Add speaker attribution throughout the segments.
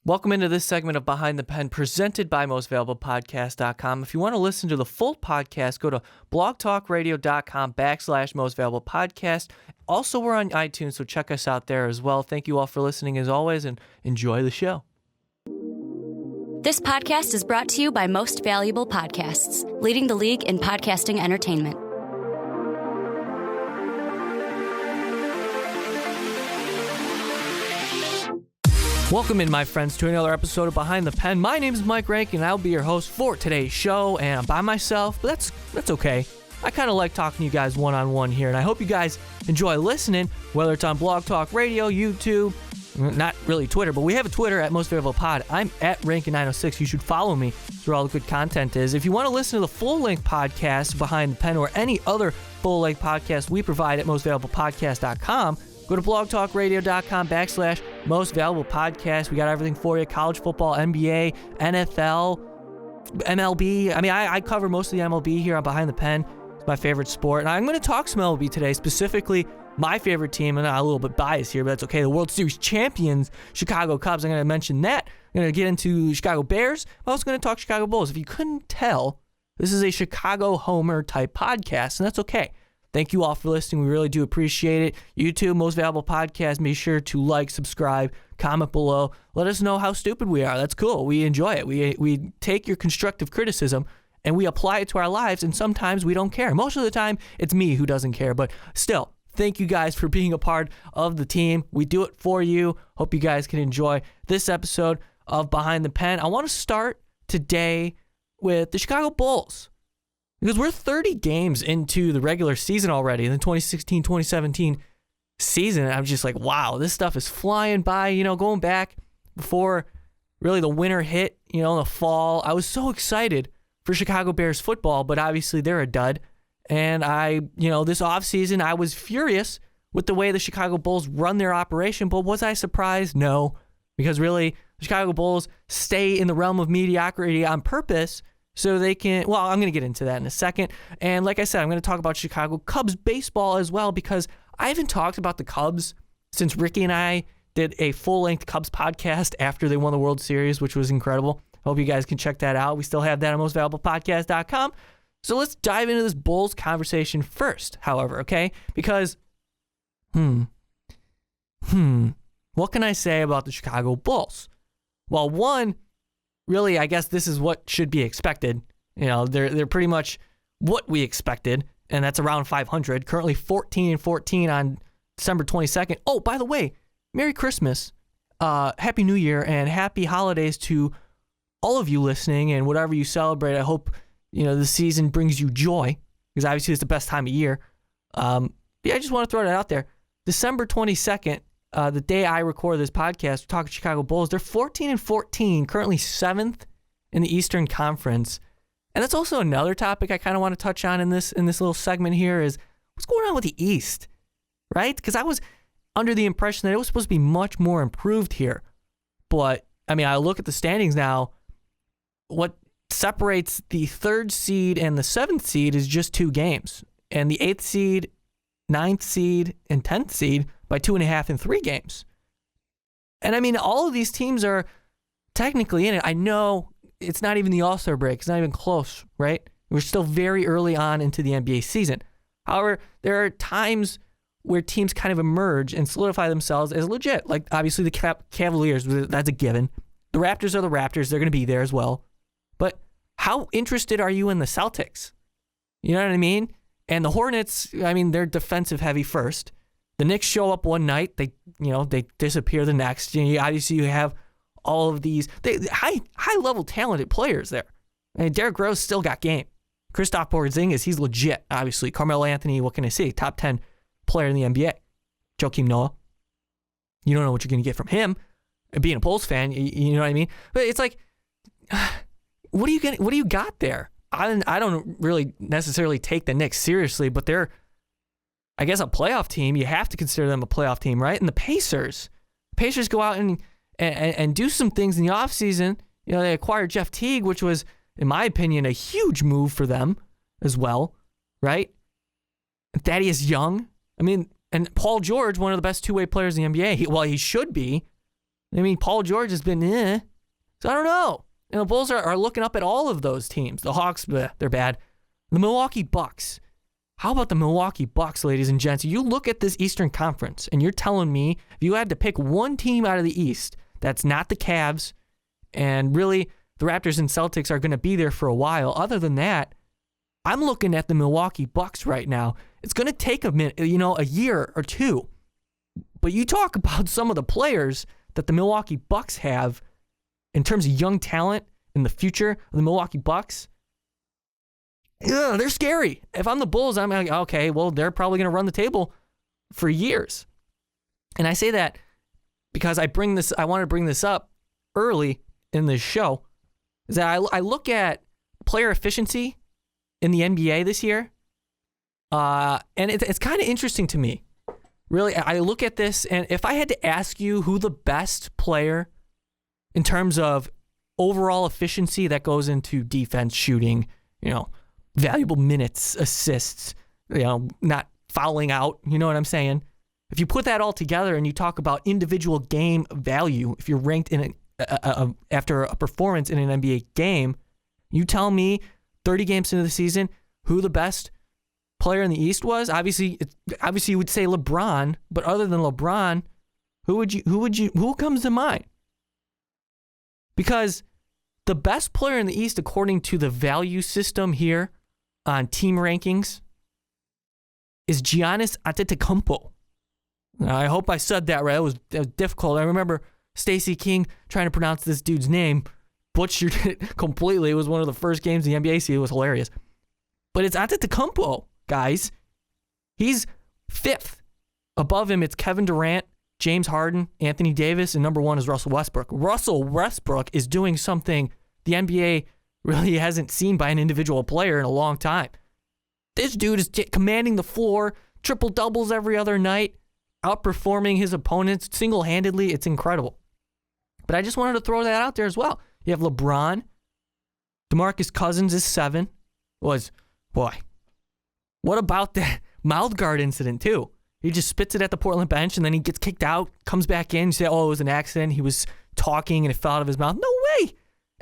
Speaker 1: Welcome into this segment of Behind the Pen presented by mostvaluablepodcast.com. If you want to listen to the full podcast, go to blogtalkradio.com/mostvaluablepodcast. Also, we're on iTunes, so check us out there as well. Thank you all for listening as always, and enjoy the show.
Speaker 2: This podcast is brought to you by Most Valuable Podcasts, leading the league in podcasting entertainment.
Speaker 1: Welcome in, my friends, to another episode of Behind the Pen. My name is Mike Rankin, and I'll be your host for today's show, and I'm by myself, but that's okay. I kind of like talking to you guys one-on-one here, and I hope you guys enjoy listening, whether it's on Blog Talk Radio, YouTube, not really Twitter, but we have a Twitter at Most Valuable Pod. I'm at Rankin906. You should follow me. That's where all the good content is. If you want to listen to the full-length podcast, Behind the Pen, or any other full-length podcast we provide at mostvaluablepodcast.com, go to blogtalkradio.com/mostvaluablepodcast. We got everything for you. College football, NBA, NFL, MLB. I mean, I cover most of the MLB here on Behind the Pen. It's my favorite sport. And I'm going to talk some MLB today, specifically my favorite team, and I'm a little bit biased here, but that's okay. The World Series champions, Chicago Cubs. I'm going to mention that. I'm going to get into Chicago Bears. I'm also going to talk Chicago Bulls. If you couldn't tell, this is a Chicago Homer type podcast, and that's okay. Thank you all for listening. We really do appreciate it. YouTube, Most Valuable Podcast. Make sure to like, subscribe, comment below. Let us know how stupid we are. That's cool. We enjoy it. We take your constructive criticism and we apply it to our lives, and sometimes we don't care. Most of the time, it's me who doesn't care, but still, thank you guys for being a part of the team. We do it for you. Hope you guys can enjoy this episode of Behind the Pen. I want to start today with the Chicago Bulls, because we're 30 games into the regular season already, in the 2016-2017 season. And I'm just like, wow, this stuff is flying by. You know, going back before really the winter hit, you know, in the fall, I was so excited for Chicago Bears football, but obviously they're a dud. And this offseason, I was furious with the way the Chicago Bulls run their operation, but was I surprised? No, because really, the Chicago Bulls stay in the realm of mediocrity on purpose, so they can, well, I'm going to get into that in a second. And like I said, I'm going to talk about Chicago Cubs baseball as well, because I haven't talked about the Cubs since Ricky and I did a full-length Cubs podcast after they won the World Series, which was incredible. Hope you guys can check that out. We still have that on mostvaluablepodcast.com. So let's dive into this Bulls conversation first, however, okay? Because, what can I say about the Chicago Bulls? Well, one, really, I guess this is what should be expected. You know, they're pretty much what we expected, and that's around 500. Currently 14-14 on December 22nd. Oh, by the way, Merry Christmas, Happy New Year, and Happy Holidays to all of you listening, and whatever you celebrate. I hope, you know, the season brings you joy, because obviously it's the best time of year. Yeah, I just want to throw that out there. December 22nd, the day I record this podcast, we're talking Chicago Bulls. They're 14-14, currently 7th in the Eastern Conference. And that's also another topic I kind of want to touch on in this little segment here is what's going on with the East, right? Because I was under the impression that it was supposed to be much more improved here. But, I mean, I look at the standings now. What separates the 3rd seed and the 7th seed is just 2 games. And the 8th seed, 9th seed, and 10th seed by 2.5 and 3 games. And I mean, all of these teams are technically in it. I know it's not even the All-Star break. It's not even close, right? We're still very early on into the NBA season. However, there are times where teams kind of emerge and solidify themselves as legit. Like, obviously, the Cavaliers, that's a given. The Raptors are the Raptors. They're going to be there as well. But how interested are you in the Celtics? You know what I mean? And the Hornets, I mean, they're defensive heavy first. The Knicks show up one night, they disappear the next. You know, obviously, you have all of these high level talented players there. I mean, Derrick Rose still got game. Kristaps Porzingis, he's legit. Obviously, Carmelo Anthony, what can I say? Top 10 player in the NBA. Joakim Noah, you don't know what you're going to get from him. And being a Bulls fan, you know what I mean. But it's like, what do you got there? I don't really necessarily take the Knicks seriously, but they're, I guess, a playoff team. You have to consider them a playoff team, right? And the Pacers go out and do some things in the offseason. You know, they acquired Jeff Teague, which was, in my opinion, a huge move for them as well, right? Thaddeus Young. I mean, and Paul George, one of the best two-way players in the NBA. He should be. I mean, Paul George has been So I don't know. And the Bulls are looking up at all of those teams. The Hawks, they're bad. The Milwaukee Bucks. How about the Milwaukee Bucks, ladies and gents? You look at this Eastern Conference, and you're telling me if you had to pick one team out of the East that's not the Cavs, and really the Raptors and Celtics are going to be there for a while. Other than that, I'm looking at the Milwaukee Bucks right now. It's going to take a minute, a year or two. But you talk about some of the players that the Milwaukee Bucks have in terms of young talent in the future of the Milwaukee Bucks. Yeah, they're scary. If I'm the Bulls, I'm like, okay, well, they're probably going to run the table for years. And I say that because I wanted to bring this up early in this show, is that I look at player efficiency in the NBA this year, and it's kind of interesting to me. Really, I look at this, and if I had to ask you who the best player in terms of overall efficiency that goes into defense, shooting, valuable minutes, assists, not fouling out, you know what I'm saying? If you put that all together and you talk about individual game value, if you're ranked in after a performance in an NBA game, you tell me 30 games into the season who the best player in the East was. Obviously you would say LeBron, but other than LeBron, who comes to mind? Because the best player in the East, according to the value system here on team rankings, is Giannis Antetokounmpo. Now, I hope I said that right. It was difficult. I remember Stacey King trying to pronounce this dude's name, butchered it completely. It was one of the first games in the NBA season. It was hilarious. But it's Antetokounmpo, guys. He's fifth. Above him, it's Kevin Durant, James Harden, Anthony Davis, and number one is Russell Westbrook. Russell Westbrook is doing something the NBA really hasn't seen by an individual player in a long time. This dude is commanding the floor, triple doubles every other night, outperforming his opponents single-handedly. It's incredible. But I just wanted to throw that out there as well. You have LeBron. DeMarcus Cousins is 7. What about that mouth guard incident too? He just spits it at the Portland bench and then he gets kicked out, comes back in, you say, oh, it was an accident. He was talking and it fell out of his mouth. No way.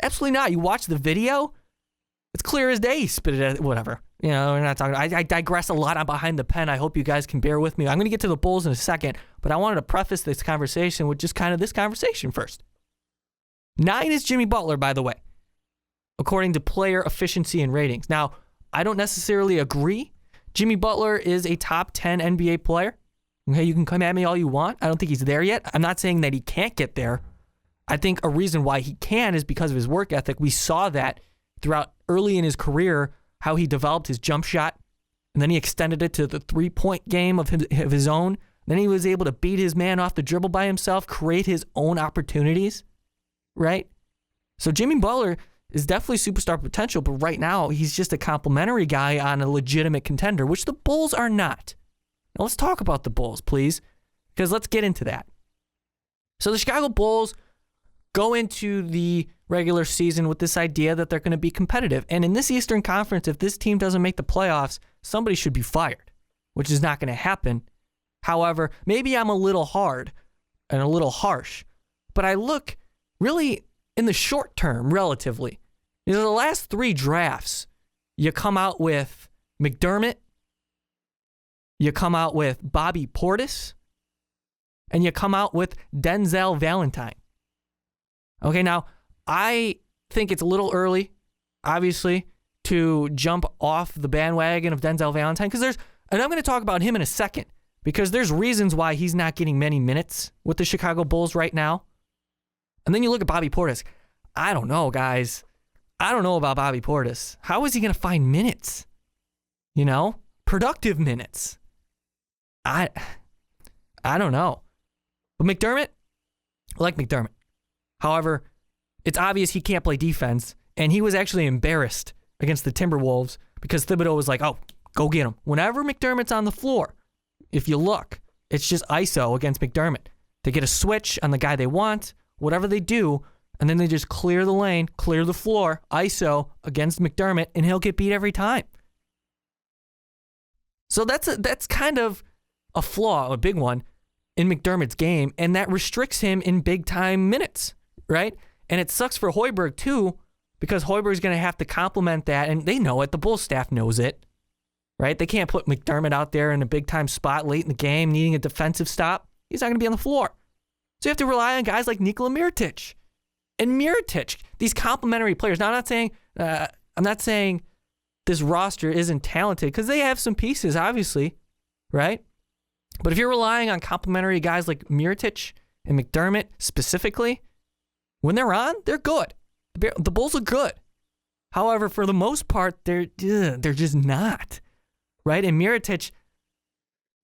Speaker 1: Absolutely not. You watch the video, it's clear as day. He spit it at whatever. We're not talking. I digress a lot on Behind the Pen. I hope you guys can bear with me. I'm going to get to the Bulls in a second, but I wanted to preface this conversation with just kind of this conversation first. 9 is Jimmy Butler, by the way, according to player efficiency and ratings. Now, I don't necessarily agree. Jimmy Butler is a top 10 NBA player. Okay, you can come at me all you want. I don't think he's there yet. I'm not saying that he can't get there. I think a reason why he can is because of his work ethic. We saw that throughout early in his career, how he developed his jump shot, and then he extended it to the three-point game of his own. Then he was able to beat his man off the dribble by himself, create his own opportunities, right? So Jimmy Butler is definitely superstar potential, but right now he's just a complimentary guy on a legitimate contender, which the Bulls are not. Now let's talk about the Bulls, please, because let's get into that. So the Chicago Bulls go into the regular season with this idea that they're going to be competitive. And in this Eastern Conference, if this team doesn't make the playoffs, somebody should be fired, which is not going to happen. However, maybe I'm a little hard and a little harsh, but I look really in the short term, relatively. The last 3 drafts, you come out with McDermott, you come out with Bobby Portis, and you come out with Denzel Valentine. Okay, now, I think it's a little early, obviously, to jump off the bandwagon of Denzel Valentine, and I'm going to talk about him in a second, because there's reasons why he's not getting many minutes with the Chicago Bulls right now. And then you look at Bobby Portis. I don't know, guys. I don't know about Bobby Portis. How is he going to find minutes? Productive minutes. I don't know. But McDermott, I like McDermott. However, it's obvious he can't play defense, and he was actually embarrassed against the Timberwolves because Thibodeau was like, oh, go get him. Whenever McDermott's on the floor, if you look, it's just ISO against McDermott. They get a switch on the guy they want, whatever they do, and then they just clear the lane, clear the floor, ISO against McDermott, and he'll get beat every time. So that's kind of a flaw, a big one. in McDermott's game, and that restricts him in big-time minutes, right? And it sucks for Hoiberg, too, because Hoiberg's going to have to complement that, and they know it. The Bulls staff knows it, right? They can't put McDermott out there in a big-time spot late in the game needing a defensive stop. He's not going to be on the floor. So you have to rely on guys like Nikola Mirotic. And Mirotic, these complementary players. Now, I'm not saying this roster isn't talented, because they have some pieces, obviously, right? But if you're relying on complementary guys like Mirotic and McDermott specifically, when they're on, they're good. The Bulls are good. However, for the most part, they're just not, right? And Mirotic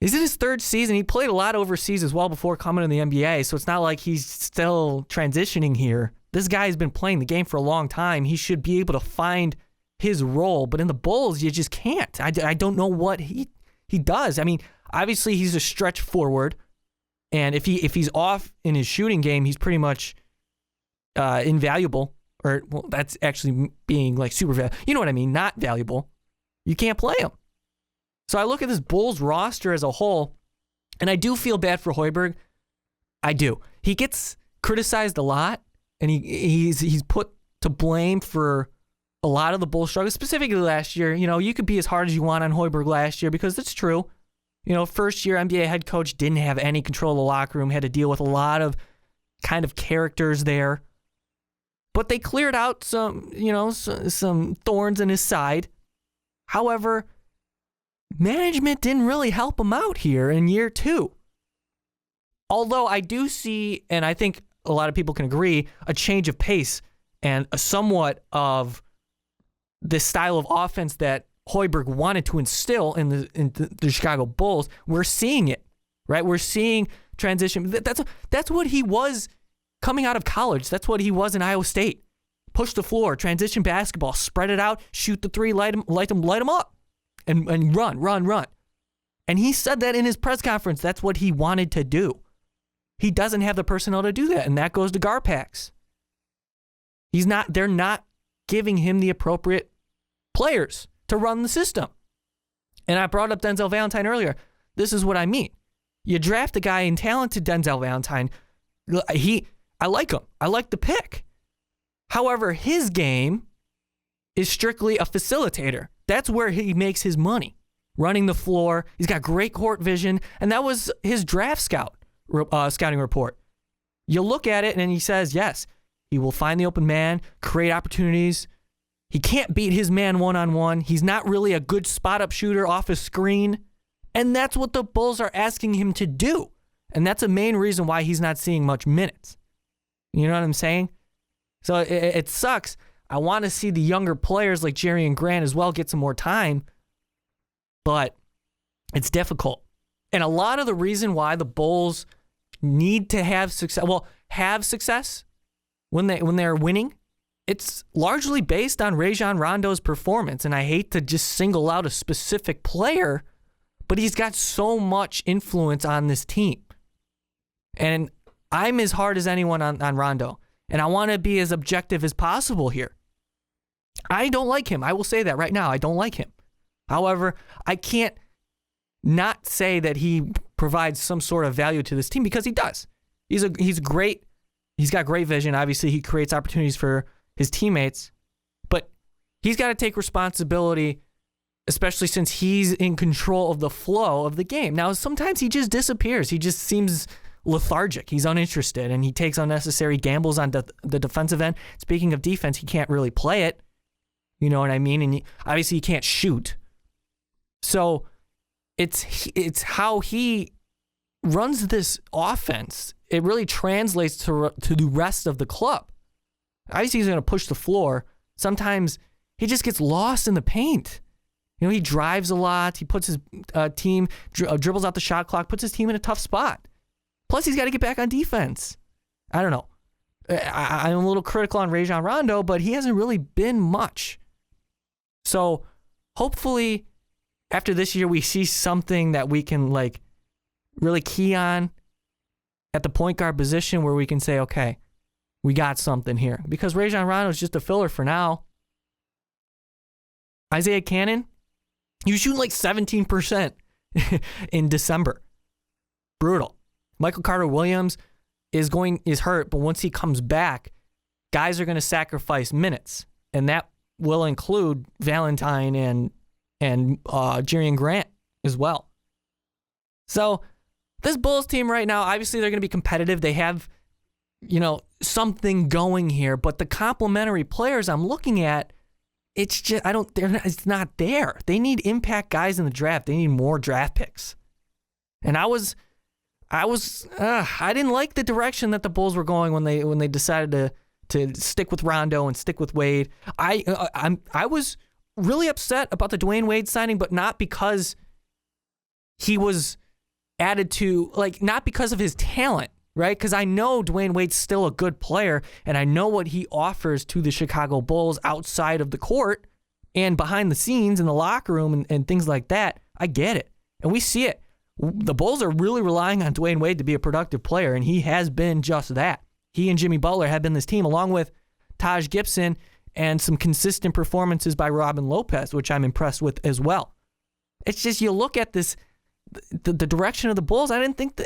Speaker 1: is in his third season. He played a lot overseas as well before coming to the NBA, so it's not like he's still transitioning here. This guy's been playing the game for a long time. He should be able to find his role, but in the Bulls, you just can't. I don't know what he does. I mean, obviously he's a stretch forward, and if he's off in his shooting game, he's pretty much invaluable. Or, well, that's actually being like super valuable. You know what I mean? Not valuable. You can't play him. So I look at this Bulls roster as a whole, and I do feel bad for Hoiberg. I do. He gets criticized a lot, and he's put to blame for a lot of the Bulls struggles, specifically last year. You know, you could be as hard as you want on Hoiberg last year, because it's true. You know, first year NBA head coach, didn't have any control of the locker room, had to deal with a lot of kind of characters there. But they cleared out some thorns in his side. However, management didn't really help him out here in year 2. Although I do see, and I think a lot of people can agree, a change of pace and a somewhat of the style of offense that Hoiberg wanted to instill in the Chicago Bulls. We're seeing it, right? We're seeing transition. That's what he was coming out of college. That's what he was in Iowa State. Push the floor, transition basketball, spread it out, shoot the three, light him up, and run. And he said that in his press conference. That's what he wanted to do. He doesn't have the personnel to do that, and that goes to Garpax. They're not giving him the appropriate players to run the system. And I brought up Denzel Valentine earlier. This is what I mean. You draft a guy in talented Denzel Valentine. I like him. I like the pick. However, his game is strictly a facilitator. That's where he makes his money, running the floor. He's got great court vision, and that was his draft scouting report. You look at it, and he says, yes, he will find the open man, create opportunities. He can't beat his man one-on-one. He's not really a good spot-up shooter off a screen, and that's what the Bulls are asking him to do, and that's a main reason why he's not seeing much minutes. You know what I'm saying? So it sucks. I want to see the younger players like Jerry and Grant as well get some more time, but it's difficult. And a lot of the reason why the Bulls need to have success when they're winning, it's largely based on Rajon Rondo's performance. And I hate to just single out a specific player, but he's got so much influence on this team. And I'm as hard as anyone on Rondo, and I want to be as objective as possible here. I don't like him. I will say that right now. I don't like him. However, I can't not say that he provides some sort of value to this team, because he does. He's great. He's got great vision. Obviously, he creates opportunities for his teammates, but he's got to take responsibility, especially since he's in control of the flow of the game. Now, sometimes he just disappears. He just seems lethargic. He's uninterested, and he takes unnecessary gambles on the defensive end. Speaking of defense, he can't really play it. You know what I mean? And obviously, he can't shoot. So it's how he runs this offense. It really translates to the rest of the club. Obviously, he's going to push the floor. Sometimes he just gets lost in the paint. You know, he drives a lot. He puts his team, dribbles out the shot clock, puts his team in a tough spot. Plus, he's got to get back on defense. I don't know. I'm a little critical on Rajon Rondo, but he hasn't really been much. So hopefully after this year, we see something that we can really key on at the point guard position, where we can say, okay, we got something here. Because Rajon Rondo is just a filler for now. Isaiah Cannon, you shoot 17% in December. Brutal. Michael Carter-Williams is hurt, but once he comes back, guys are going to sacrifice minutes, and that will include Valentine and Jerian Grant as well. So this Bulls team right now, obviously they're going to be competitive. They have, something going here, but the complementary players I'm looking at, it's just it's not there. They need impact guys in the draft. They need more draft picks. And I didn't like the direction that the Bulls were going when they decided to stick with Rondo and stick with Wade. I was really upset about the Dwayne Wade signing, but not because he was added to, not because of his talent, right? Because I know Dwayne Wade's still a good player, and I know what he offers to the Chicago Bulls outside of the court and behind the scenes in the locker room and things like that. I get it. And we see it. The Bulls are really relying on Dwayne Wade to be a productive player, and he has been just that. He and Jimmy Butler have been this team, along with Taj Gibson and some consistent performances by Robin Lopez, which I'm impressed with as well. It's just, you look at this, the direction of the Bulls. I didn't think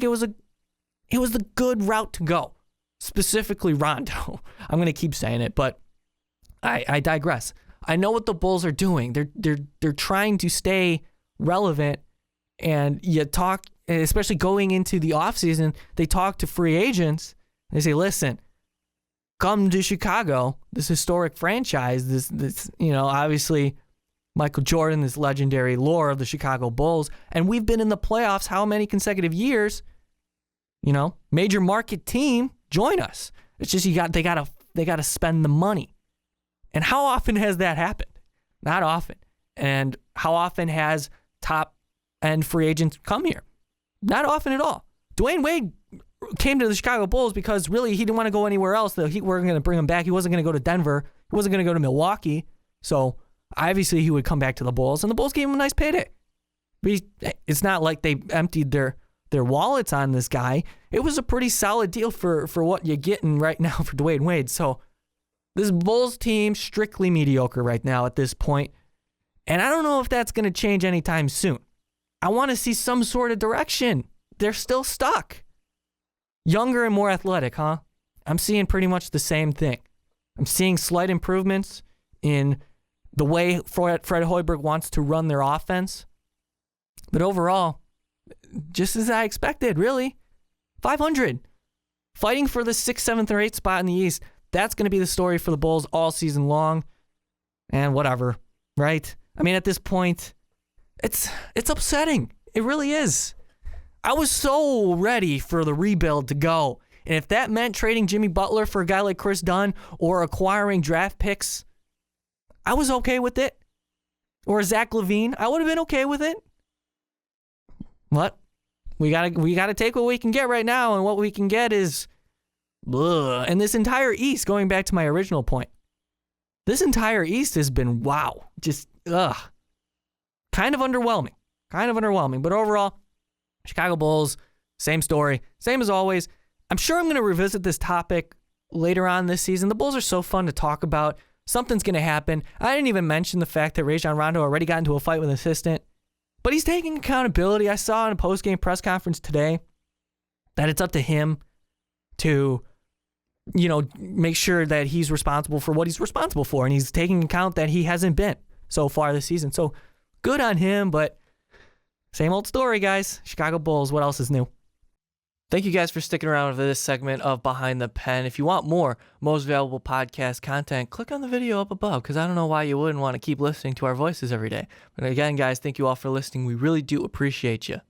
Speaker 1: it was the good route to go. Specifically Rondo. I'm going to keep saying it, but I digress. I know what the Bulls are doing. They're trying to stay relevant, and you talk, especially going into the offseason, they talk to free agents. They say, listen, come to Chicago, this historic franchise, this obviously Michael Jordan, this legendary lore of the Chicago Bulls, and we've been in the playoffs how many consecutive years? Major market team, join us. It's just they gotta spend the money. And how often has that happened? Not often. And how often has top end free agents come here? Not often at all. Dwayne Wade came to the Chicago Bulls because really he didn't want to go anywhere else. We're going to bring him back. He wasn't going to go to Denver. He wasn't going to go to Milwaukee. So obviously he would come back to the Bulls, and the Bulls gave him a nice payday. But it's not like they emptied their wallets on this guy. It was a pretty solid deal for what you're getting right now for Dwayne Wade. So this Bulls team, strictly mediocre right now at this point. And I don't know if that's going to change anytime soon. I want to see some sort of direction. They're still stuck. Younger and more athletic, huh? I'm seeing pretty much the same thing. I'm seeing slight improvements in the way Fred Hoiberg wants to run their offense. But overall, just as I expected, really. 500. Fighting for the 6th, 7th, or 8th spot in the East. That's going to be the story for the Bulls all season long. And whatever, right? I mean, at this point, it's upsetting. It really is. I was so ready for the rebuild to go. And if that meant trading Jimmy Butler for a guy like Chris Dunn or acquiring draft picks, I was okay with it. Or Zach LaVine, I would have been okay with it. What? We gotta take what we can get right now, and what we can get is ugh. And this entire East, going back to my original point, this entire East has been just kind of underwhelming. But overall, Chicago Bulls, same story, same as always. I'm sure I'm going to revisit this topic later on this season. The Bulls are so fun to talk about. Something's going to happen. I didn't even mention the fact that Rajon Rondo already got into a fight with an assistant, but he's taking accountability. I saw in a post-game press conference today that it's up to him to, make sure that he's responsible for what he's responsible for, and he's taking account that he hasn't been so far this season. So good on him, but same old story, guys. Chicago Bulls, what else is new? Thank you guys for sticking around for this segment of Behind the Pen. If you want more Most Valuable Podcast content, click on the video up above, because I don't know why you wouldn't want to keep listening to our voices every day. But again, guys, thank you all for listening. We really do appreciate you.